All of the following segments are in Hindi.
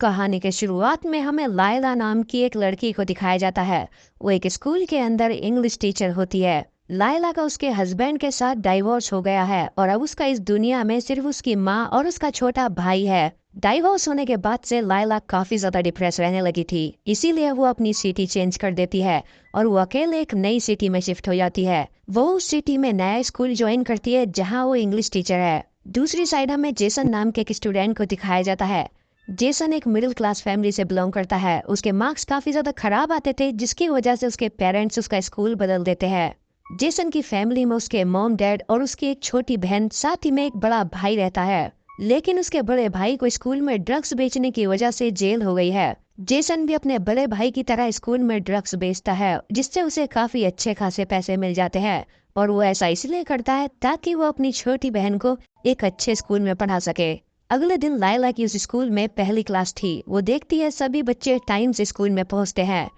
कहानी के शुरुआत में हमें लायला नाम की एक लड़की को दिखाया जाता है। वो एक स्कूल के अंदर इंग्लिश टीचर होती है। लायला का उसके हस्बैंड के साथ डाइवोर्स हो गया है और अब उसका इस दुनिया में सिर्फ उसकी माँ और उसका छोटा भाई है। डाइवोर्स होने के बाद से लायला काफी ज्यादा डिप्रेस रहने लगी थी, इसीलिए वो अपनी सिटी चेंज कर देती है और वो अकेले एक नई सिटी में शिफ्ट हो जाती है। वो उस सिटी में नया स्कूल ज्वाइन करती है जहाँ वो इंग्लिश टीचर है। दूसरी साइड हमें जेसन नाम के एक स्टूडेंट को दिखाया जाता है। जेसन एक मिडिल क्लास फैमिली से बिलोंग करता है। उसके मार्क्स काफी ज्यादा खराब आते थे, जिसकी वजह से उसके पेरेंट्स उसका स्कूल बदल देते हैं। जेसन की फैमिली में उसके मॉम डैड और उसकी एक छोटी बहन, साथ ही में एक बड़ा भाई रहता है। लेकिन उसके बड़े भाई को स्कूल में ड्रग्स बेचने की वजह से जेल हो गई है। जेसन भी अपने बड़े भाई की तरह स्कूल में ड्रग्स बेचता है, जिससे उसे काफी अच्छे खासे पैसे मिल जाते हैं। और वो ऐसा इसलिए करता है ताकि वो अपनी छोटी बहन को एक अच्छे स्कूल में पढ़ा सके। अगले दिन लायला की उस स्कूल में पहली क्लास थी। वो देखती है सभी बच्चे टाइम से स्कूल में पहुंचते हैं,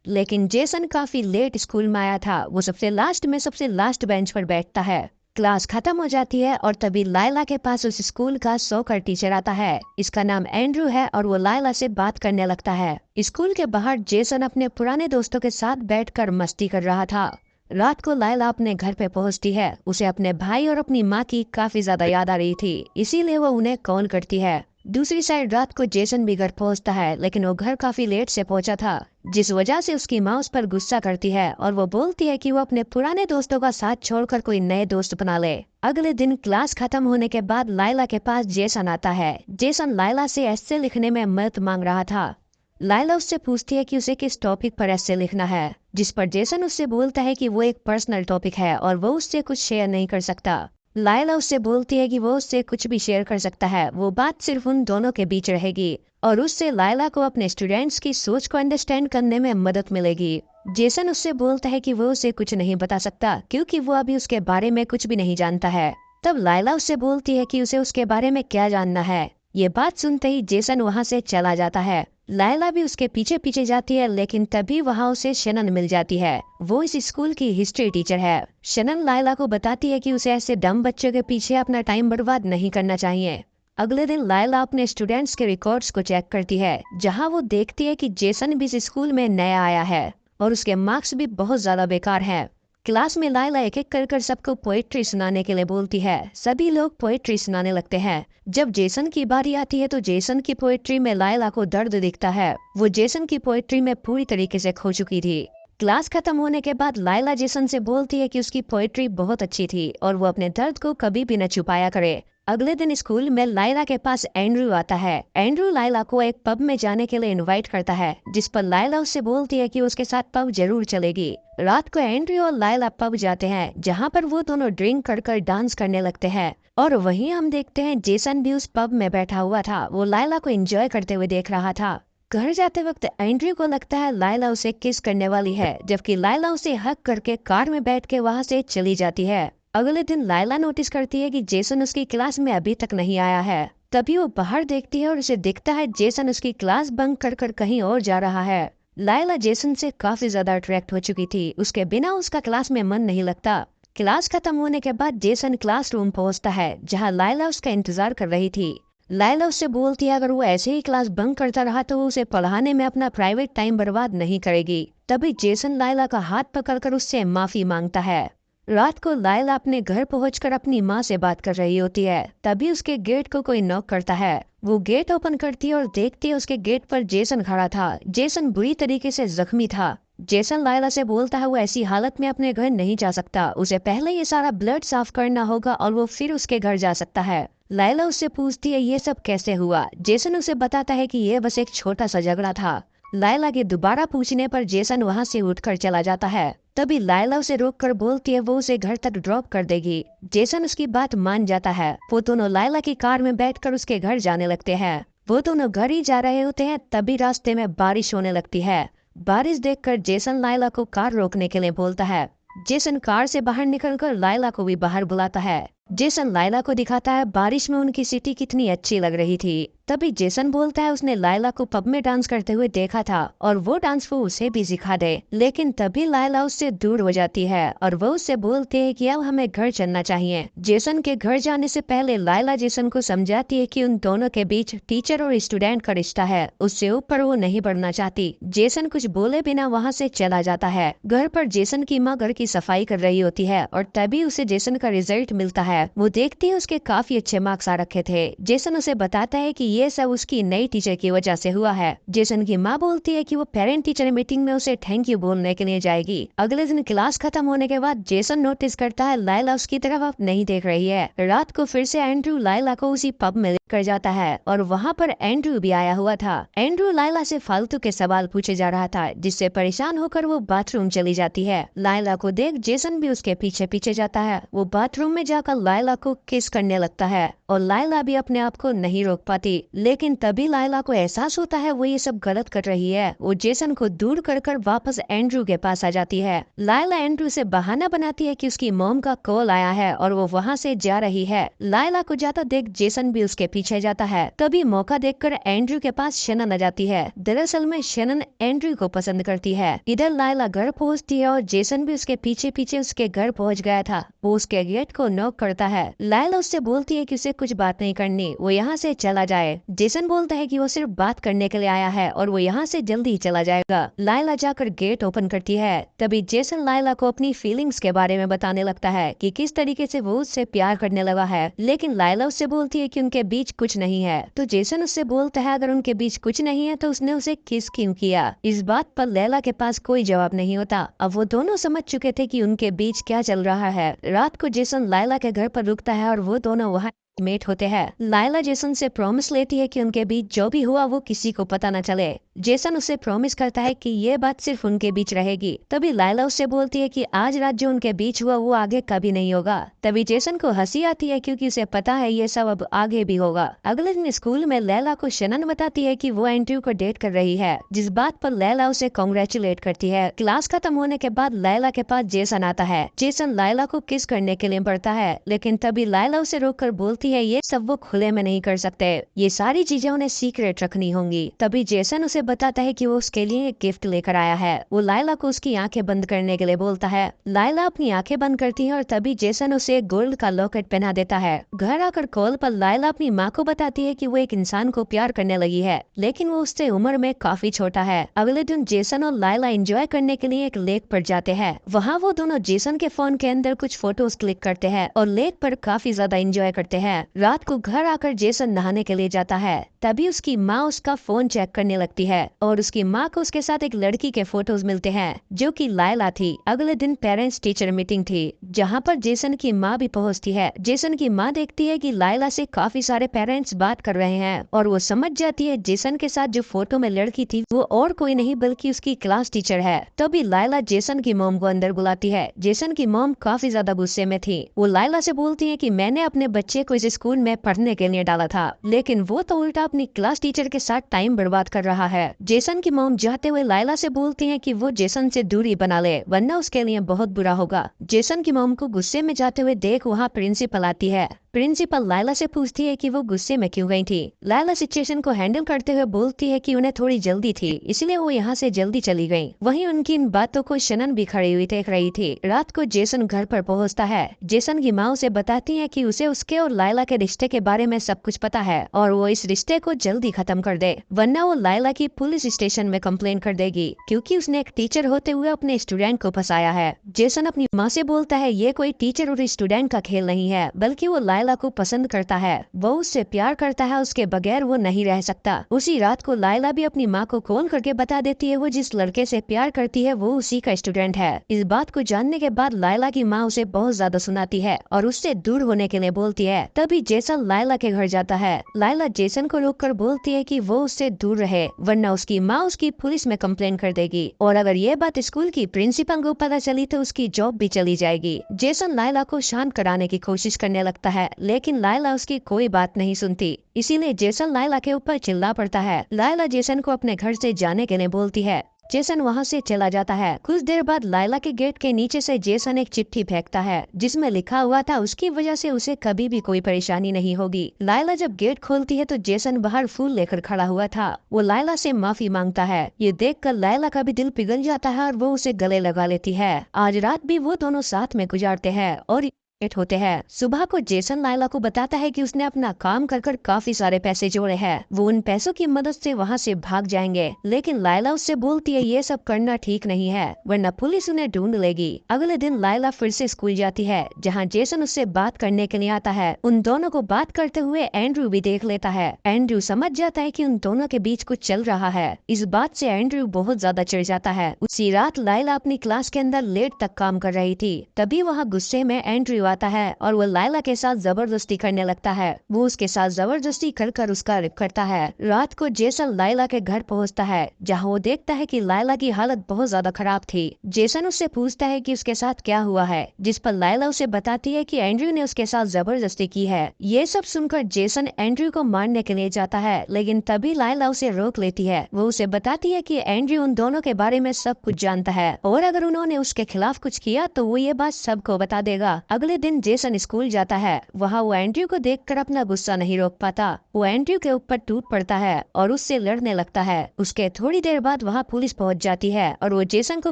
लेकिन जेसन काफी लेट स्कूल में आया था। वो सबसे लास्ट बेंच पर बैठता है। क्लास खत्म हो जाती है और तभी लायला के पास उस स्कूल का सोकर टीचर आता है। इसका नाम एंड्रू है और वो लायला से बात करने लगता है। स्कूल के बाहर जेसन अपने पुराने दोस्तों के साथ बैठकर मस्ती कर रहा था। रात को लायला अपने घर पे पहुंचती है। उसे अपने भाई और अपनी माँ की काफी ज्यादा याद आ रही थी, इसीलिए वो उन्हें कॉल करती है। दूसरी साइड रात को जेसन भी घर पहुंचता है, लेकिन वो घर काफी लेट से पहुंचा था, जिस वजह से उसकी माँ उस पर गुस्सा करती है और वो बोलती है कि वो अपने पुराने दोस्तों का साथ छोड़कर कोई नए दोस्त बना ले। अगले दिन क्लास खत्म होने के बाद लायला के पास जेसन आता है। जेसन लायला से ऐसे लिखने में मदद मांग रहा था। लायला उससे पूछती है कि उसे किस टॉपिक पर ऐसे लिखना है, जिस पर जेसन उससे बोलता है कि वो एक पर्सनल टॉपिक है और वो उससे कुछ शेयर नहीं कर सकता। लायला उससे बोलती है कि वो उससे कुछ भी शेयर कर सकता है, वो बात सिर्फ उन दोनों के बीच रहेगी और उससे लायला को अपने स्टूडेंट्स की सोच को अंडरस्टैंड करने में मदद मिलेगी। जेसन उससे बोलता है कि वो उसे कुछ नहीं बता सकता क्योंकि वो अभी उसके बारे में कुछ भी नहीं जानता है। तब लायला उससे बोलती है कि उसे उसके बारे में क्या जानना है। ये बात सुनते ही जेसन वहाँ से चला जाता है। लायला भी उसके पीछे पीछे जाती है, लेकिन तभी वहाँ उसे शनन मिल जाती है। वो इस स्कूल की हिस्ट्री टीचर है। शनन लायला को बताती है कि उसे ऐसे डम बच्चों के पीछे अपना टाइम बर्बाद नहीं करना चाहिए। अगले दिन लायला अपने स्टूडेंट्स के रिकॉर्ड्स को चेक करती है, जहाँ वो देखती है कि जेसन भी इस स्कूल में नया आया है और उसके मार्क्स भी बहुत ज्यादा बेकार हैं। क्लास में लायला एक एक कर सबको पोएट्री सुनाने के लिए बोलती है। सभी लोग पोएट्री सुनाने लगते हैं। जब जेसन की बारी आती है तो जेसन की पोएट्री में लायला को दर्द दिखता है। वो जेसन की पोएट्री में पूरी तरीके से खो चुकी थी। क्लास खत्म होने के बाद लायला जेसन से बोलती है कि उसकी पोएट्री बहुत अच्छी थी और वो अपने दर्द को कभी भी न छुपाया करे। अगले दिन स्कूल में लायला के पास एंड्रू आता है। एंड्रू लायला को एक पब में जाने के लिए इनवाइट करता है, जिस पर लायला उससे बोलती है कि उसके साथ पब जरूर चलेगी। रात को एंड्रू और लायला पब जाते हैं, जहां पर वो दोनों ड्रिंक कर डांस करने लगते हैं। और वहीं हम देखते हैं जेसन भी उस पब में बैठा हुआ था। वो लायला को एंजॉय करते हुए देख रहा था। घर जाते वक्त एंड्रू को लगता है लायला उसे किस करने वाली है, जबकि लायला उसे हक करके कार में बैठ के वहाँ से चली जाती है। अगले दिन लायला नोटिस करती है कि जेसन उसकी क्लास में अभी तक नहीं आया है। तभी वो बाहर देखती है और उसे दिखता है जेसन उसकी क्लास बंक कर कहीं और जा रहा है। लायला जेसन से काफी ज्यादा अट्रैक्ट हो चुकी थी। उसके बिना उसका क्लास में मन नहीं लगता। क्लास खत्म होने के बाद जेसन क्लासरूम पहुंचता है, जहां लायला उसका इंतजार कर रही थी। लायला उससे बोलती है अगर वो ऐसे ही क्लास बंक करता रहा तो वो उसे पढ़ाने में अपना प्राइवेट टाइम बर्बाद नहीं करेगी। तभी जेसन लायला का हाथ पकड़कर उससे माफी मांगता है। रात को लायला अपने घर पहुंचकर अपनी माँ से बात कर रही होती है। तभी उसके गेट को कोई नॉक करता है। वो गेट ओपन करती है और देखती है उसके गेट पर जेसन खड़ा था। जेसन बुरी तरीके से जख्मी था। जेसन लायला से बोलता है वो ऐसी हालत में अपने घर नहीं जा सकता, उसे पहले ये सारा ब्लड साफ करना होगा और वो फिर उसके घर जा सकता है। लायला उससे पूछती है ये सब कैसे हुआ। जेसन उसे बताता है कि ये बस एक छोटा सा झगड़ा था। लायला के दोबारा पूछने पर जेसन वहाँ से उठकर चला जाता है। तभी लायला उसे रोककर बोलती है वो उसे घर तक ड्रॉप कर देगी। जेसन उसकी बात मान जाता है। वो दोनों लायला की कार में बैठकर उसके घर जाने लगते हैं। वो दोनों घर ही जा रहे होते हैं, तभी रास्ते में बारिश होने लगती है। बारिश देखकर जेसन लायला को कार रोकने के लिए बोलता है। जेसन कार से बाहर निकलकर लायला को भी बाहर बुलाता है। जेसन लायला को दिखाता है बारिश में उनकी सिटी कितनी अच्छी लग रही थी। तभी जेसन बोलता है उसने लायला को पब में डांस करते हुए देखा था और वो डांस वो उसे भी सिखा दे। लेकिन तभी लायला उससे दूर हो जाती है और वो उससे बोलते है कि अब हमें घर चलना चाहिए। जेसन के घर जाने से पहले लायला जेसन को समझाती है कि उन दोनों के बीच टीचर और स्टूडेंट का रिश्ता है, उससे ऊपर वो नहीं बढ़ना चाहती। जेसन कुछ बोले बिना वहाँ से चला जाता है। घर पर जेसन की माँ घर की सफाई कर रही होती है और तभी उसे जेसन का रिजल्ट मिलता है। वो देखती है उसके काफी अच्छे मार्क्स आ रखे थे। जेसन उसे बताता है कि ये सब उसकी नई टीचर की वजह से हुआ है। जेसन की माँ बोलती है कि वो पेरेंट टीचर मीटिंग में उसे थैंक यू बोलने के लिए जाएगी। अगले दिन क्लास खत्म होने के बाद जेसन नोटिस करता है लायला उसकी तरफ अब नहीं देख रही है। रात को फिर से एंड्रू लायला को उसी पब में लेकर जाता है और वहाँ पर एंड्रू भी आया हुआ था। एंड्रू लायला से फालतू के सवाल पूछे जा रहा था, जिससे परेशान होकर वो बाथरूम चली जाती है। लायला को देख जेसन भी उसके पीछे पीछे जाता है। वो बाथरूम में जाकर लायला को किस करने लगता है और लायला भी अपने आप को नहीं रोक पाती। लेकिन तभी लायला को एहसास होता है वो ये सब गलत कर रही है। वो जेसन को दूर कर वापस एंड्रू के पास आ जाती है। लायला एंड्रू से बहाना बनाती है कि उसकी मॉम का कॉल आया है और वो वहाँ से जा रही है। लायला को जाता देख जेसन भी उसके पीछे जाता है। तभी मौका देखकर एंड्रू के पास शनन आ जाती है। दरअसल में शनन एंड्रू को पसंद करती है। इधर लायला घर पहुँचती है और जेसन भी उसके पीछे पीछे उसके घर पहुँच गया था। वो उसके गेट को नॉक करता है। लायला उससे बोलती है कि उसे कुछ बात नहीं करनी, वो यहाँ से चला जाए। जेसन बोलता है कि वो सिर्फ बात करने के लिए आया है और वो यहाँ से जल्दी ही चला जाएगा। लायला जाकर गेट ओपन करती है। तभी जेसन लायला को अपनी फीलिंग्स के बारे में बताने लगता है कि किस तरीके से वो उससे प्यार करने लगा है। लेकिन लायला उससे बोलती है कि उनके बीच कुछ नहीं है। तो जेसन उससे बोलता है अगर उनके बीच कुछ नहीं है तो उसने उसे किस क्यों किया। इस बात पर लैला के पास कोई जवाब नहीं होता। अब वो दोनों समझ चुके थे कि उनके बीच क्या चल रहा है। रात को जेसन लायला के घर पर रुकता है और वो दोनों वहाँ मेट होते हैं। लायला जेसन से प्रॉमिस लेती है कि उनके बीच जो भी हुआ वो किसी को पता न चले। जेसन उसे प्रॉमिस करता है कि ये बात सिर्फ उनके बीच रहेगी। तभी लायला उससे बोलती है कि आज रात जो उनके बीच हुआ वो आगे कभी नहीं होगा। तभी जेसन को हंसी आती है क्योंकि उसे पता है ये सब अब आगे भी होगा। अगले दिन स्कूल में लैला को शनन बताती है कि वो एंड्रू को डेट कर रही है, जिस बात पर लैला उसे कांग्रेचुलेट करती है। क्लास खत्म होने के बाद लैला के पास जेसन आता है। जेसन लैला को किस करने के लिए बढ़ता है, लेकिन तभी लैला उसे रोककर बोलती है ये सब वो खुले में नहीं कर सकते, ये सारी चीजें उन्हें सीक्रेट रखनी होंगी। तभी जेसन उसे बताता है कि वो उसके लिए एक गिफ्ट लेकर आया है। वो लायला को उसकी आंखें बंद करने के लिए बोलता है। लायला अपनी आंखें बंद करती है और तभी जेसन उसे गोल्ड का लॉकेट पहना देता है। घर आकर कॉल पर लायला अपनी माँ को बताती है कि वो एक इंसान को प्यार करने लगी है, लेकिन वो उससे उम्र में काफी छोटा है। अगले दिन जेसन और लायला एंजॉय करने के लिए एक लेक पर जाते हैं। वहाँ वो दोनों जेसन के फोन के अंदर कुछ फोटोज क्लिक करते हैं और लेक पर काफी ज्यादा एंजॉय करते हैं। रात को घर आकर जेसन नहाने के लिए जाता है। तभी उसकी माँ उसका फोन चेक करने लगती है और उसकी माँ को उसके साथ एक लड़की के फोटोज मिलते हैं जो कि लायला थी। अगले दिन पेरेंट्स टीचर मीटिंग थी जहाँ पर जेसन की माँ भी पहुँचती है। जेसन की माँ देखती है कि लायला से काफी सारे पेरेंट्स बात कर रहे हैं और वो समझ जाती है जेसन के साथ जो फोटो में लड़की थी वो और कोई नहीं बल्कि उसकी क्लास टीचर है। तभी लायला जेसन की मॉम को अंदर बुलाती है। जेसन की मॉम काफी ज्यादा गुस्से में थी। वो लायला से बोलती है कि मैंने अपने बच्चे को इस स्कूल में पढ़ने के लिए डाला था, लेकिन वो तो उल्टा अपनी क्लास टीचर के साथ टाइम बर्बाद कर रहा है। जेसन की मॉम जाते हुए लायला से बोलती हैं कि वो जेसन से दूरी बना ले वरना उसके लिए बहुत बुरा होगा। जेसन की मॉम को गुस्से में जाते हुए देख वहाँ प्रिंसिपल आती है। प्रिंसिपल लायला से पूछती है कि वो गुस्से में क्यों गई थी। लायला सिचुएशन को हैंडल करते हुए बोलती है कि उन्हें थोड़ी जल्दी थी इसलिए वो यहाँ से जल्दी चली गई। वहीं उनकी इन बातों को शनन भी खड़ी हुई देख रही थी। रात को जेसन घर पर पहुँचता है। जेसन की माँ उसे बताती है कि उसे उसके और लायला के रिश्ते के बारे में सब कुछ पता है और वो इस रिश्ते को जल्दी खत्म कर दे वरना वो लायला की पुलिस स्टेशन में कंप्लेन कर देगी क्योंकि उसने एक टीचर होते हुए अपने स्टूडेंट को फंसाया है। जेसन अपनी माँ से बोलता है ये कोई टीचर और स्टूडेंट का खेल नहीं है बल्कि वो लायला को पसंद करता है, वो उससे प्यार करता है, उसके बगैर वो नहीं रह सकता। उसी रात को लायला भी अपनी माँ को कॉल करके बता देती है वो जिस लड़के से प्यार करती है वो उसी का स्टूडेंट है। इस बात को जानने के बाद लायला की माँ उसे बहुत ज्यादा सुनाती है और उससे दूर होने के लिए बोलती है। तभी जेसन लायला के घर जाता है। लायला जेसन को रोककर बोलती है कि वो उससे दूर रहे वरना उसकी माँ उसकी पुलिस में कंप्लेन कर देगी और अगर ये बात स्कूल की प्रिंसिपल को पता चली तो उसकी जॉब भी चली जाएगी। जेसन लायला को शांत कराने की कोशिश करने लगता है लेकिन लायला उसकी कोई बात नहीं सुनती, इसीलिए जेसन लायला के ऊपर चिल्ला पड़ता है। लायला जेसन को अपने घर से जाने के लिए बोलती है। जेसन वहाँ से चला जाता है। कुछ देर बाद लायला के गेट के नीचे से जेसन एक चिट्ठी फेंकता है जिसमें लिखा हुआ था उसकी वजह से उसे कभी भी कोई परेशानी नहीं होगी। लायला जब गेट खोलती है तो जेसन बाहर फूल लेकर खड़ा हुआ था। वो लायला से माफी मांगता है। ये देखकर लायला का भी दिल पिघल जाता है और वो उसे गले लगा लेती है। आज रात भी वो दोनों साथ में गुजारते हैं और होते हैं। सुबह को जेसन लायला को बताता है कि उसने अपना काम कर कर काफी सारे पैसे जोड़े हैं। वो उन पैसों की मदद से वहाँ से भाग जाएंगे, लेकिन लायला उससे बोलती है ये सब करना ठीक नहीं है वरना पुलिस उन्हें ढूंढ लेगी। अगले दिन लायला फिर से स्कूल जाती है जहाँ जेसन उससे बात करने के लिए आता है। उन दोनों को बात करते हुए एंड्रू भी देख लेता है। एंड्रू समझ जाता है कि उन दोनों के बीच कुछ चल रहा है। इस बात से एंड्रू बहुत ज्यादा चिढ़ जाता है। उसी रात लायला अपनी क्लास के अंदर लेट तक काम कर रही थी। तभी वहाँ गुस्से में एंड्रू आता है और वो लायला के साथ जबरदस्ती करने लगता है। वो उसके साथ जबरदस्ती कर उसका रेप करता है। रात को जेसन लायला के घर पहुंचता है जहां वो देखता है कि लायला की हालत बहुत ज्यादा खराब थी। जेसन उससे पूछता है कि उसके साथ क्या हुआ है, जिस पर लायला उसे बताती है कि एंड्रयू ने उसके साथ जबरदस्ती की है। ये सब सुनकर जेसन एंड्रयू को मारने के लिए जाता है, लेकिन तभी लायला उसे रोक लेती है। वो उसे बताती है कि एंड्रयू उन दोनों के बारे में सब कुछ जानता है और अगर उन्होंने उसके खिलाफ कुछ किया तो वो ये बात सबको बता देगा। अगले दिन जेसन स्कूल जाता है। वहाँ वो एंड्रयू को देखकर अपना गुस्सा नहीं रोक पाता। वो एंड्रयू के ऊपर टूट पड़ता है और उससे लड़ने लगता है। उसके थोड़ी देर बाद वहाँ पुलिस पहुँच जाती है और वो जेसन को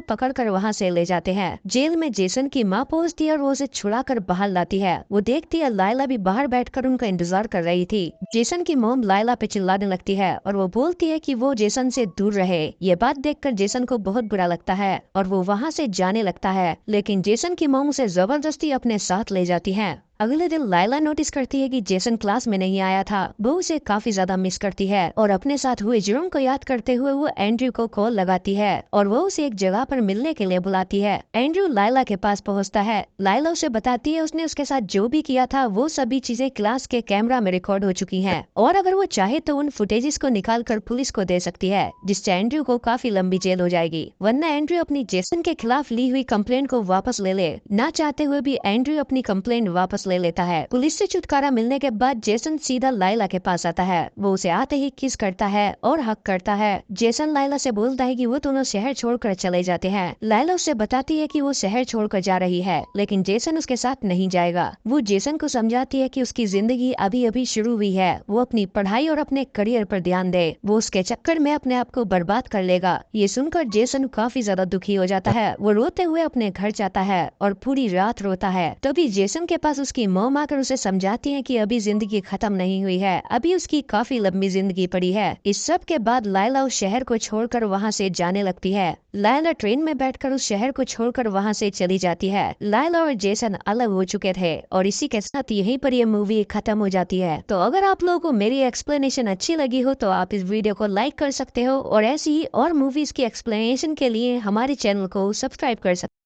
पकड़कर वहाँ से ले जाते हैं। जेल में जेसन की माँ पहुँचती है और वो उसे छुड़ा कर बाहर लाती है। वो देखती है लायला भी बाहर बैठकर उनका इंतजार कर रही थी। जेसन की मॉम लायला पे चिल्लाने लगती है और वो बोलती है कि वो जेसन से दूर रहे। ये बात देखकर जेसन को बहुत बुरा लगता है और वो वहाँ से जाने लगता है, लेकिन जेसन की मॉम उसे जबरदस्ती अपने साथ ले जाती है। अगले दिन लायला नोटिस करती है कि जेसन क्लास में नहीं आया था। वो उसे काफी ज्यादा मिस करती है और अपने साथ हुए जुर्म को याद करते हुए वो एंड्रयू को कॉल लगाती है और वो उसे एक जगह पर मिलने के लिए बुलाती है। एंड्रयू लायला के पास पहुंचता है। लायला उसे बताती है उसने उसके साथ जो भी किया था वो सभी चीजें क्लास के कैमरा में रिकॉर्ड हो चुकी हैं और अगर वो चाहे तो उन फुटेजेस को निकाल कर पुलिस को दे सकती है, जिससे एंड्रयू को काफी लंबी जेल हो जाएगी। वरना एंड्रयू अपनी जेसन के खिलाफ ली हुई कंप्लेंट को वापस ले ले। ना चाहते हुए भी एंड्रयू अपनी कंप्लेंट वापस ले लेता है। पुलिस से छुटकारा मिलने के बाद जेसन सीधा लायला के पास आता है। वो उसे आते ही किस करता है और हक करता है। जेसन लायला से बोलता है कि वो दोनों शहर छोड़कर चले जाते हैं। लायला उससे बताती है कि वो शहर छोड़कर जा रही है, लेकिन जेसन उसके साथ नहीं जाएगा। वो जेसन को समझाती है कि उसकी जिंदगी अभी अभी शुरू हुई है, वो अपनी पढ़ाई और अपने करियर पर ध्यान दे। वो उसके चक्कर में अपने आप को बर्बाद कर लेगा। ये सुनकर जेसन काफी ज्यादा दुखी हो जाता है। वो रोते हुए अपने घर जाता है और पूरी रात रोता है। तभी जेसन के पास उसकी मॉम आकर उसे समझाती है कि अभी जिंदगी खत्म नहीं हुई है, अभी उसकी काफी लंबी जिंदगी पड़ी है। इस सब के बाद लायला उस शहर को छोड़कर वहाँ से जाने लगती है। लायला ट्रेन में बैठकर उस शहर को छोड़कर वहाँ से चली जाती है। लायला और जेसन अलग हो चुके थे और इसी के साथ यहीं पर ये मूवी खत्म हो जाती है। तो अगर आप लोगों को मेरी एक्सप्लेनेशन अच्छी लगी हो तो आप इस वीडियो को लाइक कर सकते हो और ऐसी ही और मूवीज की एक्सप्लेनेशन के लिए हमारे चैनल को सब्सक्राइब कर सकते हो।